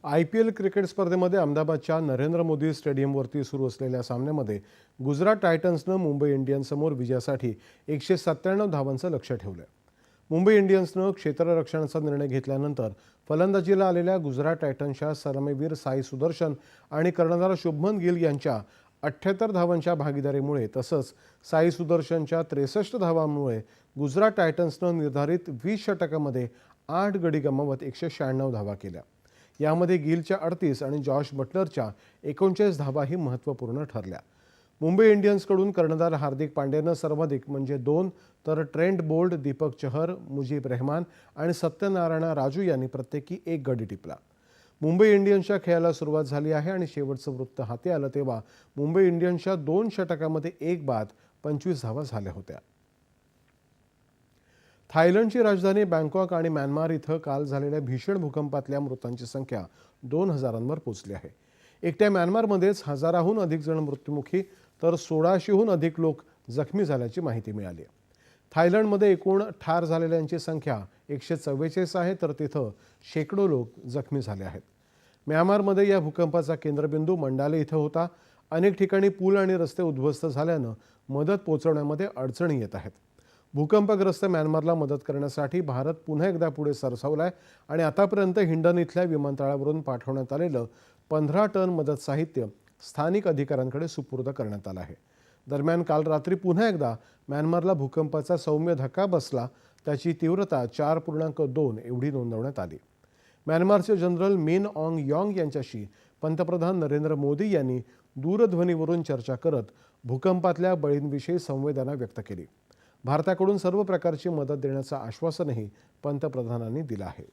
IPL cricket स्पर्धेमध्ये अहमदाबादच्या नरेंद्र मोदी स्टेडियमवरती सुरू असलेल्या सामन्यामध्ये गुजरात टायटन्सनं मुंबई इंडियन्ससमोर विजयासाठी 197 धावांचं लक्ष्य ठेवलं. मुंबई इंडियन्सनं क्षेत्ररक्षणाचा निर्णय घेतल्यानंतर फलंदाजीला आलेल्या गुजरात टायटन्सच्या सलामीवीर साई सुदर्शन आणि कर्णधार शुभमन गिल यांच्या 78 धावांच्या भागीदारीमुळे तसंच साई सुदर्शनच्या 63 धावांमुळे गुजरात टायटन्सनं निर्धारित 20 षटकांमध्ये 8 गडी गमावत 196 धावा केल्या. यामध्ये गिलच्या 38 आणि जॉश बटलरच्या 39 धावाही महत्त्वपूर्ण ठरल्या. मुंबई इंडियन्सकडून कर्णधार हार्दिक पांड्यानं सर्वाधिक म्हणजे 2 तर ट्रेंट बोल्ट, दीपक चहर, मुजीब रेहमान आणि सत्यनारायण राजू यांनी प्रत्येकी 1 गडी टिपला. मुंबई इंडियन्सच्या खेळाला सुरुवात झाली आहे आणि शेवटचं वृत्त हाती आलं तेव्हा मुंबई इंडियन्सच्या 2 षटकांमध्ये 1 बाद 25 धावा झाल्या होत्या. थायलंडची राजधानी बँकॉक आणि म्यानमार इथं काल झालेल्या भीषण भूकंपातल्या मृतांची संख्या 2000वर पोहोचली आहे. एकट्या म्यानमारमध्येच हजाराहून अधिक जण मृत्युमुखी तर 1600हून अधिक लोक जखमी झाल्याची माहिती मिळाली. थायलंडमध्ये एकूण ठार झालेल्यांची संख्या 144 आहे तर तिथं शेकडो लोक जखमी झाले आहेत. म्यानमारमध्ये या भूकंपाचा केंद्रबिंदू मंडाले इथं होता. अनेक ठिकाणी पूल आणि रस्ते उद्ध्वस्त झाल्यानं मदत पोहोचवण्यामध्ये अडचणी येत आहेत. भूकंपग्रस्त म्यानमारला मदत करण्यासाठी भारत पुन्हा एकदा पुढे सरसावलाय आणि आतापर्यंत हिंडन इथल्या विमानतळावरून पाठवण्यात आलेलं 15 टन मदत साहित्य स्थानिक अधिकाऱ्यांकडे सुपूर्द करण्यात आलं आहे. दरम्यान काल रात्री पुन्हा एकदा म्यानमारला भूकंपाचा सौम्य धक्का बसला. त्याची तीव्रता 4.2 एवढी नोंदवण्यात आली. म्यानमारचे जनरल मिन ऑंग यांग यांच्याशी पंतप्रधान नरेंद्र मोदी यांनी दूरध्वनीवरून चर्चा करत भूकंपातल्या बळींविषयी संवेदना व्यक्त केली. भारताकडून सर्व प्रकारची मदत देण्याचं आश्वासनही पंतप्रधानांनी दिलं आहे.